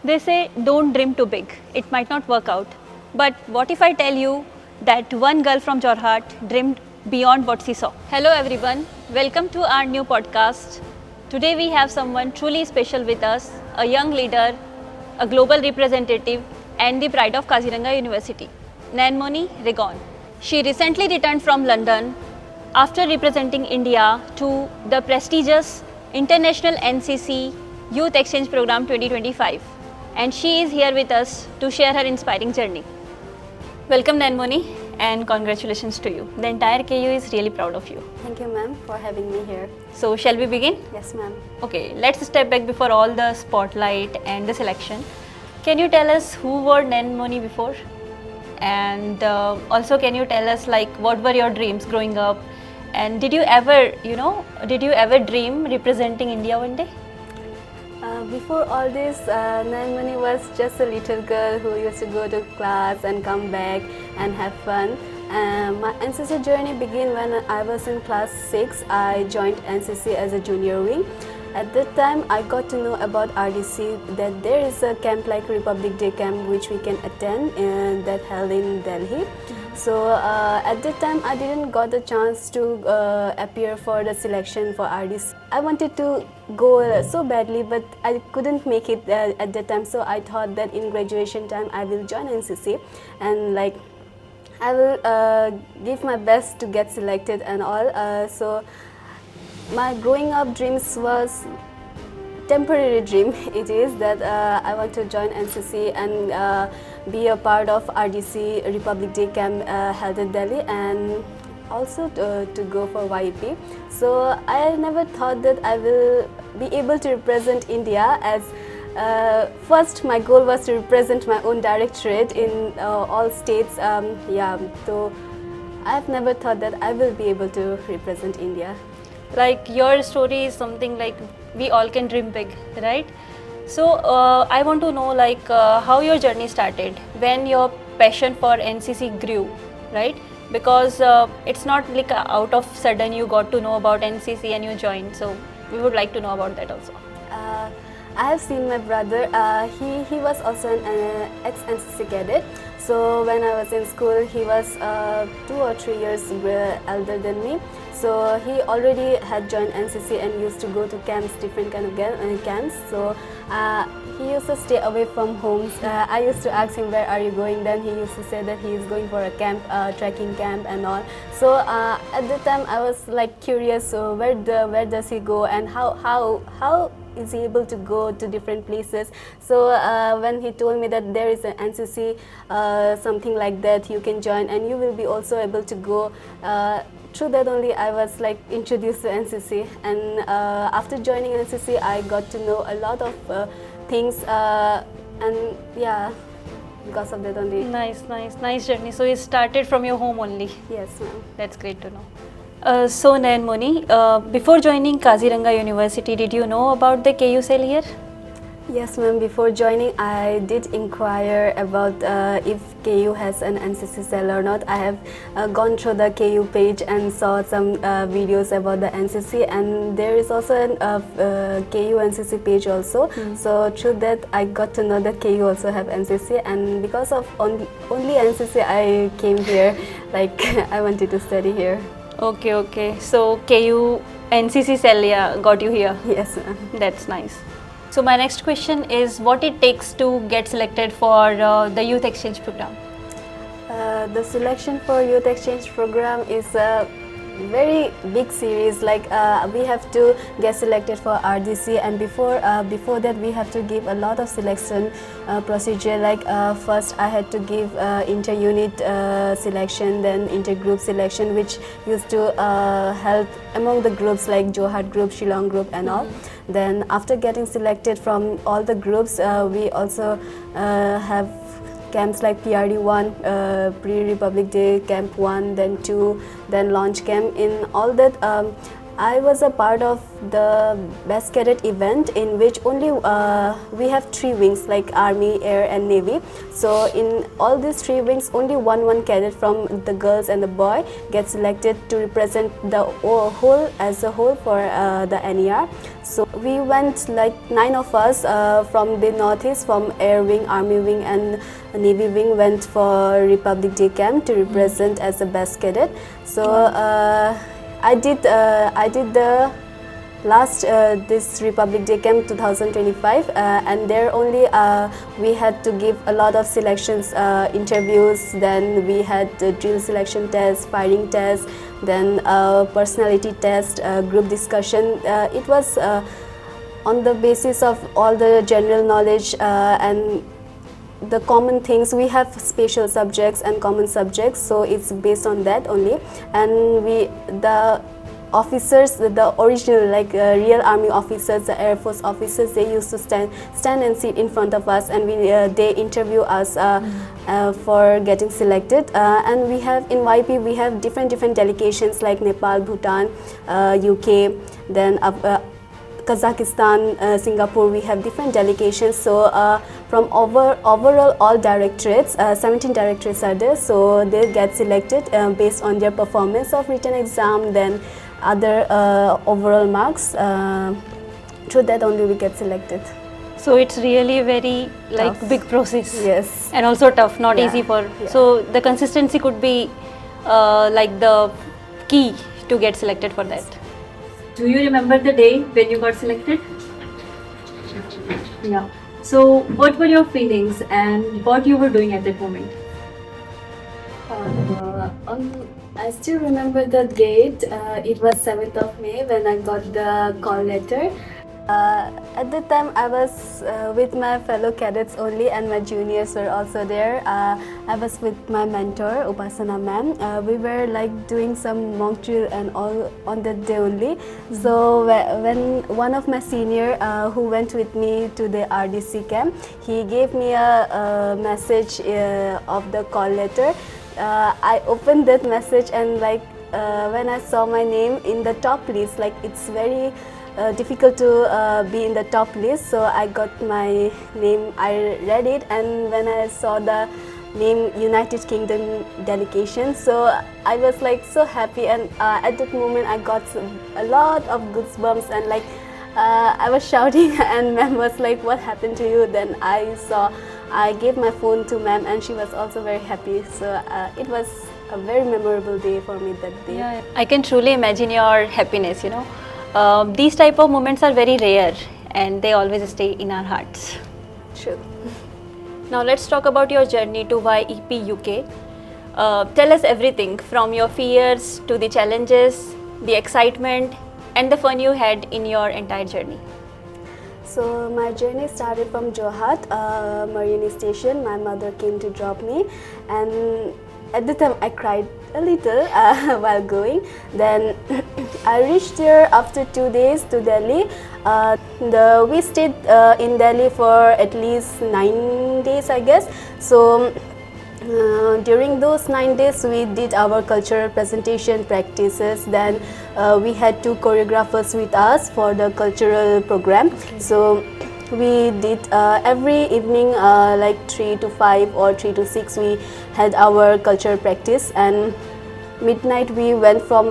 They say don't dream too big, it might not work out. But what if I tell you that one girl from Jorhat dreamed beyond what she saw? Hello everyone, welcome to our new podcast. Today we have someone truly special with us, a young leader, a global representative and the pride of Kaziranga University, Nayanmoni Regon. She recently returned from London after representing India to the prestigious International NCC Youth Exchange Program 2025, and she is here with us to share her inspiring journey. Welcome Nayanmoni, and congratulations to you. The entire KU is really proud of you. Thank you, ma'am, for having me here. So shall we begin? Yes, ma'am. Okay, let's step back before all the spotlight and the selection. Can you tell us who were Nayanmoni before? And also can you tell us what were your dreams growing up? And did you ever dream representing India one day? Before all this, Nayanmoni was just a little girl who used to go to class and come back and have fun. My NCC journey began when I was in class 6. I joined NCC as a junior wing. At that time, I got to know about RDC, that there is a camp like Republic Day camp which we can attend and that held in Delhi. So at that time, I didn't got the chance to appear for the selection for RDC. I wanted to go so badly, but I couldn't make it at that time. So I thought that in graduation time, I will join NCC and I will give my best to get selected and all. So my growing up dreams was temporary dream. It is that I want to join NCC and be a part of RDC Republic Day camp held in Delhi, and also to go for YEP. So I never thought that I will be able to represent India, as first my goal was to represent my own directorate in all states. So I've never thought that I will be able to represent India. Your story is something we all can dream big, right? So I want to know how your journey started, when your passion for NCC grew, right? Because it's not out of sudden you got to know about NCC and you joined. So we would like to know about that also. I have seen my brother. He was also an ex-NCC cadet. So when I was in school, he was 2 or 3 years elder than me. So he already had joined NCC and used to go to camps, different kind of camps. So he used to stay away from home. I used to ask him, where are you going? Then he used to say that he is going for a camp, trekking camp and all. So at that time I was curious, so where does he go and how is he able to go to different places? So when he told me that there is an NCC, something like that, you can join and you will be also able to go. Through that only I was introduced to NCC, and after joining NCC I got to know a lot of things, and yeah, because of that only. Nice journey. So you started from your home only. Yes, ma'am. That's great to know. So Nayanmoni, before joining Kaziranga University, did you know about the KU cell here? Yes, ma'am. Before joining, I did inquire about if KU has an NCC cell or not. I have gone through the KU page and saw some videos about the NCC, and there is also an KU NCC page also. So through that, I got to know that KU also have NCC, and because of only NCC, I came here. I wanted to study here. Okay. So KU NCC cell got you here. Yes, ma'am. That's nice. So my next question is, what it takes to get selected for the youth exchange program? The selection for youth exchange program is a very big series. We have to get selected for RDC, and before that we have to give a lot of selection procedure. First I had to give inter-unit selection, then inter-group selection, which used to help among the groups like Jorhat group, Shillong group and all. Then after getting selected from all the groups, we also have camps like PRD 1, Pre-Republic Day Camp 1, then 2, then Launch Camp. In all that, I was a part of the Best Cadet event, in which only we have 3 wings like Army, Air and Navy. So in all these 3 wings, only one cadet from the girls and the boy gets selected to represent the whole as a whole for the NER. So we went like 9 of us from the Northeast, from Air Wing, Army Wing and Navy Wing, went for Republic Day camp to represent as a Best Cadet. So I did the last this Republic Day camp 2025 and there only we had to give a lot of selections, interviews, then we had the drill selection test, firing test, then personality test, group discussion. It was on the basis of all the general knowledge and the common things. We have special subjects and common subjects, so it's based on that only. And the officers, the original real army officers, the Air Force officers, they used to stand and sit in front of us, and they interview us for getting selected. And we have in YP we have different delegations like Nepal, Bhutan, UK, then Kazakhstan, Singapore. We have different delegations. So from overall all directorates, 17 directorates are there, so they get selected based on their performance of written exam, then other overall marks. Through that only we get selected. So it's really very Tough. big process. Yes. And also tough, not easy for. Yeah. So the consistency could be the key to get selected for that. Do you remember the day when you got selected? Yeah. So what were your feelings and what you were doing at that moment? I still remember the date. It was 7th of May when I got the call letter. At that time I was with my fellow cadets only, and my juniors were also there. I was with my mentor Upasana ma'am. We were doing some mock drill and all on that day only. So when one of my senior who went with me to the RDC camp, he gave me a message of the call letter. I opened that message, and when I saw my name in the top list, it's very difficult to be in the top list, so I got my name. I read it, and when I saw the name United Kingdom delegation, so I was so happy, and at that moment I got a lot of goosebumps, and I was shouting and ma'am was like, what happened to you? Then I gave my phone to ma'am, and she was also very happy. So it was a very memorable day for me that day. Yeah, I can truly imagine your happiness, these type of moments are very rare and they always stay in our hearts. Sure. Now let's talk about your journey to YEP UK. Tell us everything from your fears to the challenges, the excitement and the fun you had in your entire journey. So my journey started from Jorhat, Marine Station. My mother came to drop me, and at the time I cried a little while going. Then I reached there after 2 days to Delhi. We stayed in Delhi for at least 9 days, I guess. So during those 9 days we did our cultural presentation practices. Then we had 2 choreographers with us for the cultural program. Okay. So we did every evening 3 to 5 or 3 to 6 we had our cultural practice, and midnight we went from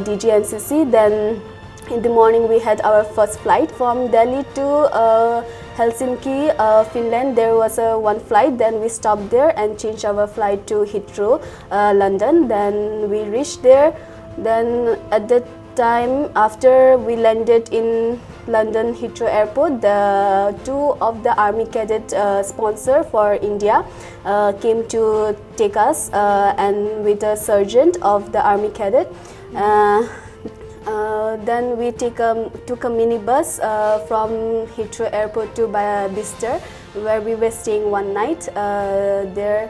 DG NCC. Then in the morning we had our first flight from Delhi to Helsinki, Finland. There was one flight, then we stopped there and changed our flight to Heathrow, London. Then we reached there. Then at that time, after we landed in London Heathrow Airport, the 2 of the Army Cadet sponsor for India came to take us, and with a sergeant of the Army Cadet. Then we took a minibus from Heathrow Airport to Bicester, where we were staying one night. There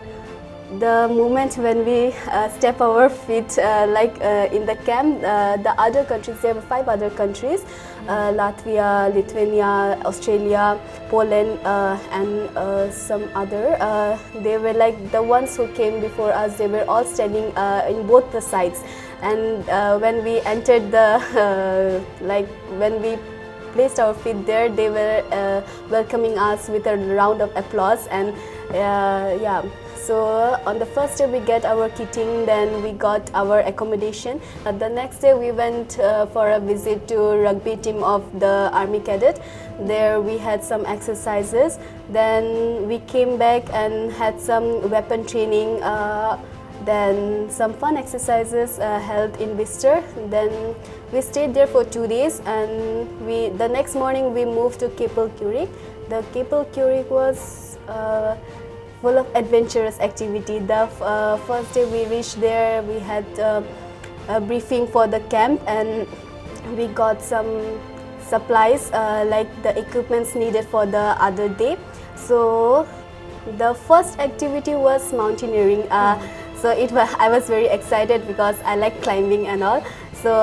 the moment when we step our feet in the camp, the other countries, there were 5 other countries, Latvia, Lithuania, Australia, Poland, and some other. They were like the ones who came before us. They were all standing in both the sides, and when we entered the when we placed our feet there, they were welcoming us with a round of applause. And yeah, so on the first day we get our kitting, then we got our accommodation. The next day we went for a visit to rugby team of the Army Cadet. There we had some exercises. Then we came back and had some weapon training. Then some fun exercises held in Bicester. Then we stayed there for 2 days, and the next morning we moved to Capel-Curig. The Capel-Curig was full of adventurous activity. The first day we reached there, we had a briefing for the camp, and we got some supplies like the equipments needed for the other day. So the first activity was mountaineering. So I was very excited because I like climbing and all. So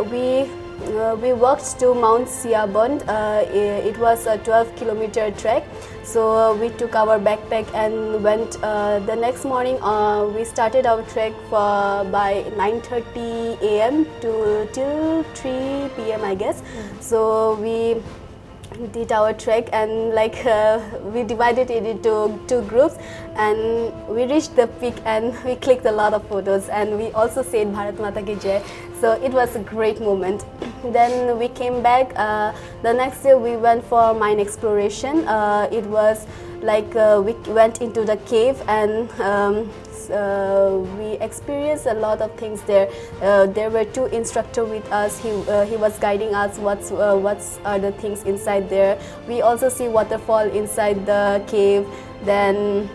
we walked to Mount Siabond. It was a 12-kilometer trek. So we took our backpack and went. The next morning we started our trek by 9:30 a.m. till 3 p.m. I guess. So we did our trek, and we divided it into 2 groups, and we reached the peak and we clicked a lot of photos, and we also said Bharat Mata Ki Jai. So it was a great moment. Then we came back. The next day we went for mine exploration. It was we went into the cave, and we experienced a lot of things there. There were 2 instructors with us. He was guiding us what's are the things inside there. We also see waterfall inside the cave. Then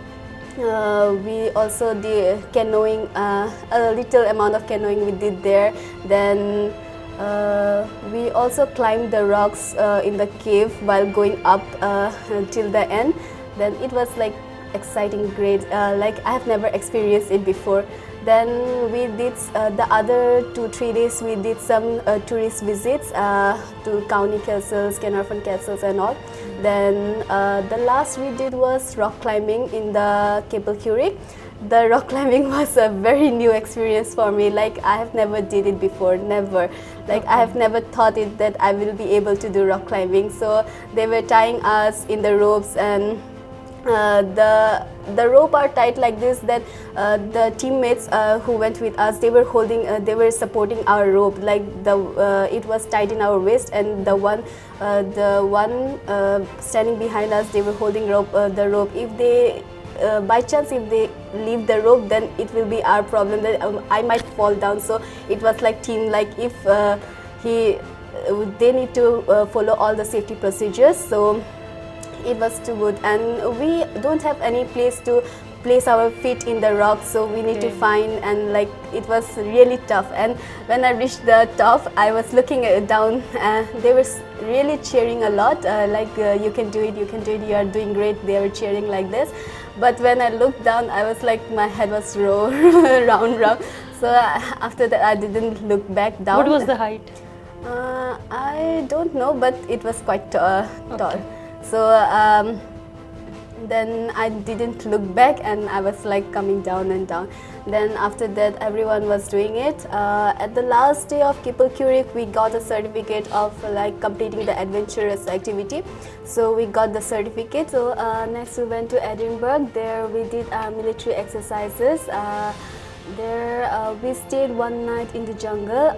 we also did canoeing, a little amount of canoeing we did there. Then we also climbed the rocks in the cave while going up till the end. Then it was exciting, great. I have never experienced it before. Then we did the other 2-3 days. We did some tourist visits to County Castles, Caernarfon Castles, and all. Then the last we did was rock climbing in the Capel-Curig. The rock climbing was a very new experience for me. I have never did it before, never. I have never thought that I will be able to do rock climbing. So they were tying us in the ropes, and the rope are tied like this, that the teammates who went with us, they were supporting our rope. It was tied in our waist, and the one standing behind us, they were holding the rope. If they by chance if they leave the rope, then it will be our problem, that I might fall down. So it was like team, if they need to follow all the safety procedures. So it was too good, and we don't have any place to place our feet in the rock, so we need to find, and it was really tough. And when I reached the top, I was looking down, they were really cheering a lot, you can do it, you can do it, you are doing great. They were cheering like this. But when I looked down, I was my head was round. So after that, I didn't look back down. What was the height? I don't know, but it was quite tall. So then I didn't look back, and I was coming down and down. Then after that, everyone was doing it. At the last day of Capel-Curig, we got a certificate of completing the adventurous activity. So we got the certificate. So next we went to Edinburgh. There we did military exercises. There we stayed one night in the jungle.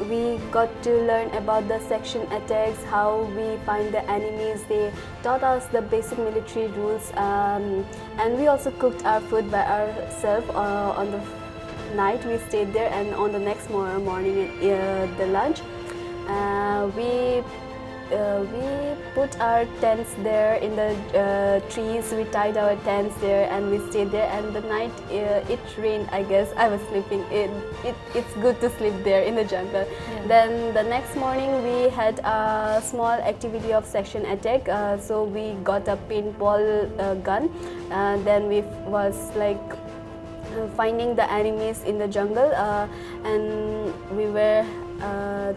We got to learn about the section attacks, how we find the enemies. They taught us the basic military rules, and we also cooked our food by ourselves on the night we stayed there, and on the next morning the lunch. We we put our tents there in the trees. We tied our tents there and we stayed there. And the night it rained. I guess I was sleeping. It's good to sleep there in the jungle. Yeah. Then the next morning we had a small activity of section attack. So we got a paintball gun. Then we was like finding the enemies in the jungle, and we were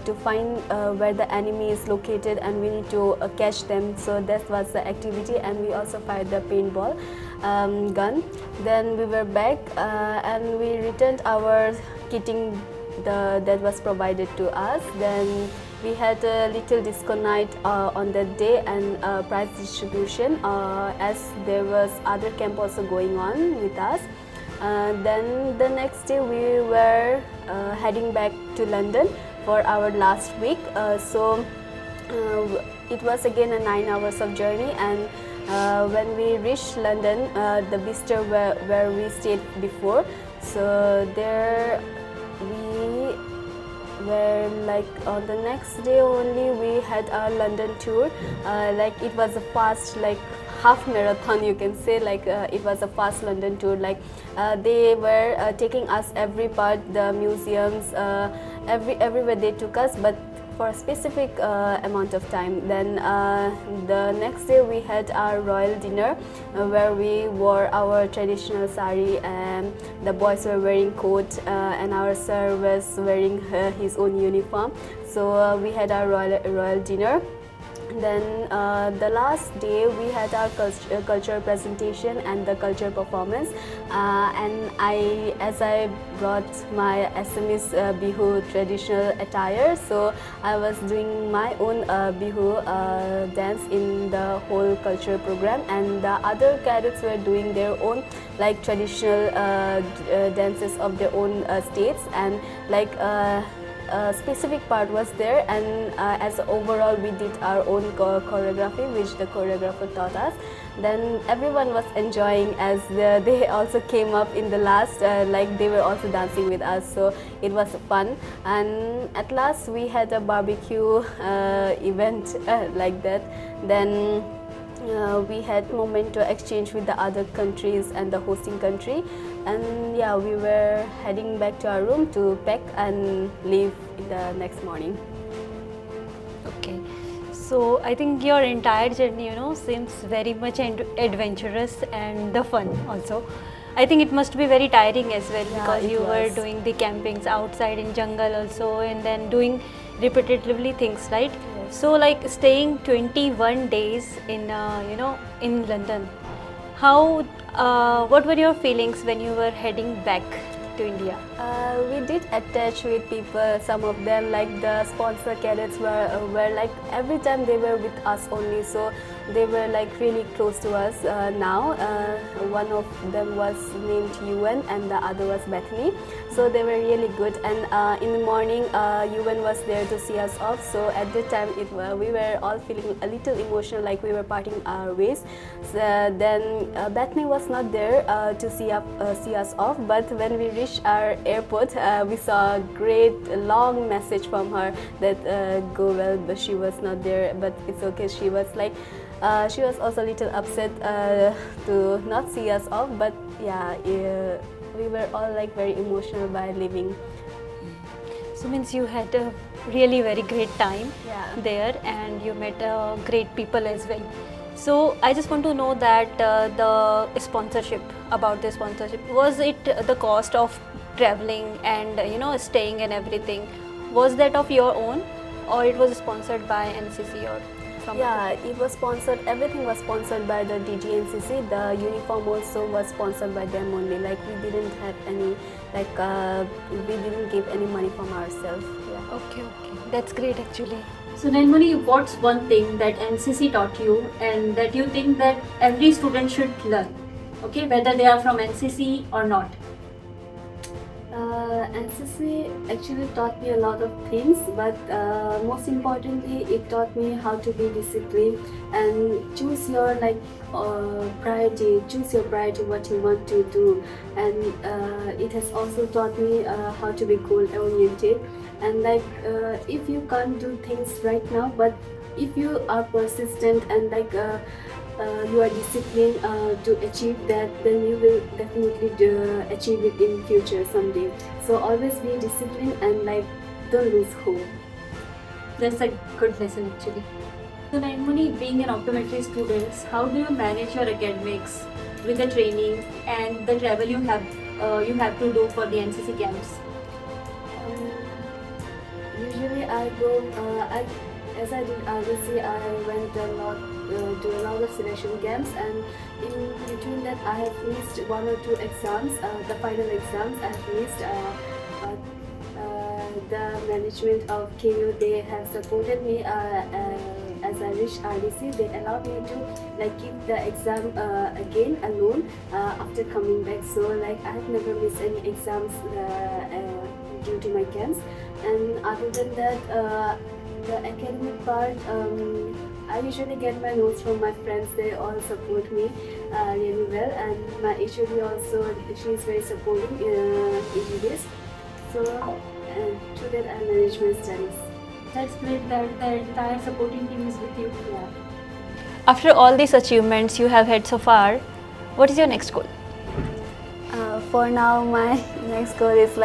to find where the enemy is located, and we need to catch them. So that was the activity, and we also fired the paintball gun. Then we were back and we returned our kitting that was provided to us. Then we had a little disco night on that day, and prize distribution as there was other camp also going on with us. Then the next day we were heading back to London for our last week. So it was again a 9 hours of journey, and when we reached London, the bistro where we stayed before, so there we were like on the next day only we had our London tour. Like it was a fast, like half marathon, you can say. Like it was a fast London tour. Like they were taking us every part, the museums, everywhere they took us, but for a specific amount of time. Then the next day we had our royal dinner where we wore our traditional sari, and the boys were wearing coat, and our sir was wearing his own uniform. So we had our royal dinner. Then the last day we had our cultural presentation and the culture performance, and as I brought my Assamese Bihu traditional attire, so I was doing my own Bihu dance in the whole culture program, and the other cadets were doing their own like traditional dances of their own states, and like a specific part was there, and as overall we did our own choreography which the choreographer taught us. Then everyone was enjoying as they also came up in the last, like they were also dancing with us, so it was fun. And at last we had a barbecue event like that. Then we had memento exchange with the other countries and the hosting country, and yeah, we were heading back to our room to pack and leave in the next morning. Okay, so I think your entire journey, seems very much adventurous and the fun also. I think it must be very tiring as well, Yeah, because it you were was. doing the campings outside in jungle also, and then doing repetitively things, right? Yes. So like staying 21 days in in London, how what were your feelings when you were heading back to India? We did attach with people. Some of them, like the sponsor cadets, were like every time they were with us only, so they were like really close to us. Now one of them was named Yuan and the other was Bethany, so they were really good. And in the morning Yuan was there to see us off, so at that time we were all feeling a little emotional, like we were parting our ways. So, then Bethany was not there to see us off, but when we reached our airport, we saw a great long message from her that go well, but she was not there, but it's okay. She was like she was also a little upset to not see us off, but yeah, we were all like very emotional by leaving. So means you had a really very great time Yeah. there, and you met great people as well. So I just want to know that the sponsorship, about the sponsorship, was it the cost of traveling and staying and everything, was that of your own, or it was sponsored by NCC or from? Yeah, it was sponsored. Everything was sponsored by the DGNCC. The uniform also was sponsored by them only. Like we didn't have any, like we didn't give any money from ourselves. Yeah. Okay, that's great actually. So Nayanmoni, what's one thing that NCC taught you and that you think that every student should learn? Okay, whether they are from NCC or not. NCC actually taught me a lot of things, but most importantly, it taught me how to be disciplined and choose your priority. Choose your priority, what you want to do, and it has also taught me how to be goal oriented. And if you can't do things right now, but if you are persistent and you are disciplined to achieve that, then you will definitely achieve it in future someday. So always be disciplined and don't lose hope. That's a good lesson actually. So Nayanmoni, being an optometry student, how do you manage your academics with the training and the travel you have to do for the NCC camps? Usually I go, as I did RDC, I went to a lot of selection camps, and in between that I have missed 1 or 2 exams, the final exams I have missed. The management of KU, they have supported me as I reached RDC. They allowed me to give the exam again alone after coming back. So I have never missed any exams due to my camps. And other than that, the academic part, I usually get my notes from my friends. They all support me really well, and my HOD also, she is very supportive in this. So through that I manage my studies. That's great that the entire supporting team is with you. Yeah. After all these achievements you have had so far, what is your next goal? For now, my next goal is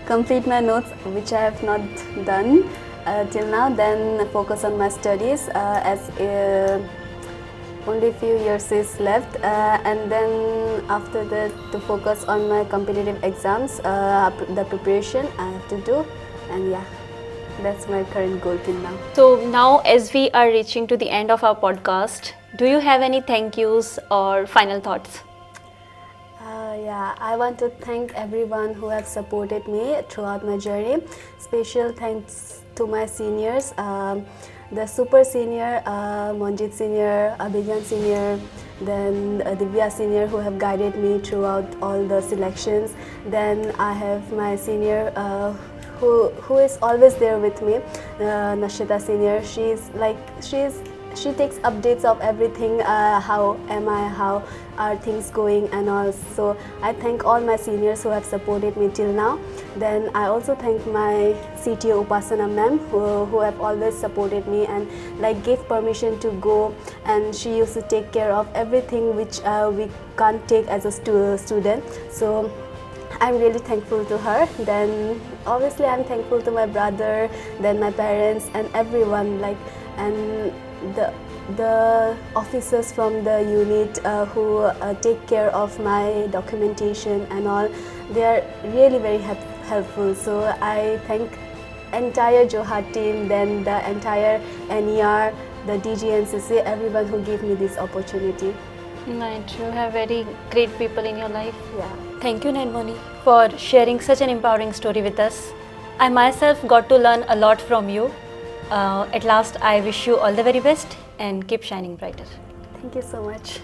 complete my notes, which I have not done till now. Then focus on my studies as only few years is left, and then after that to focus on my competitive exams, the preparation I have to do, and yeah, that's my current goal till now. So now as we are reaching to the end of our podcast, do you have any thank yous or final thoughts? Yeah, I want to thank everyone who have supported me throughout my journey. Special thanks to my seniors, the super senior, Monjit senior, Abhigyan senior, then Divya senior, who have guided me throughout all the selections. Then I have my senior who is always there with me, Nashita senior. She takes updates of everything, how am I, how are things going, and all. So I thank all my seniors who have supported me till now. Then I also thank my CTO Upasana ma'am who have always supported me and gave permission to go, and she used to take care of everything which we can't take as a student. So I'm really thankful to her. Then obviously I'm thankful to my brother, then my parents and everyone, and the officers from the unit who take care of my documentation and all. They are really very helpful. So I thank entire Johar team, then the entire NER, the DG NCC, everyone who gave me this opportunity. Right, you have very great people in your life. Yeah. Thank you Nayanmoni for sharing such an empowering story with us. I myself got to learn a lot from you. At last, I wish you all the very best and keep shining brighter. Thank you so much.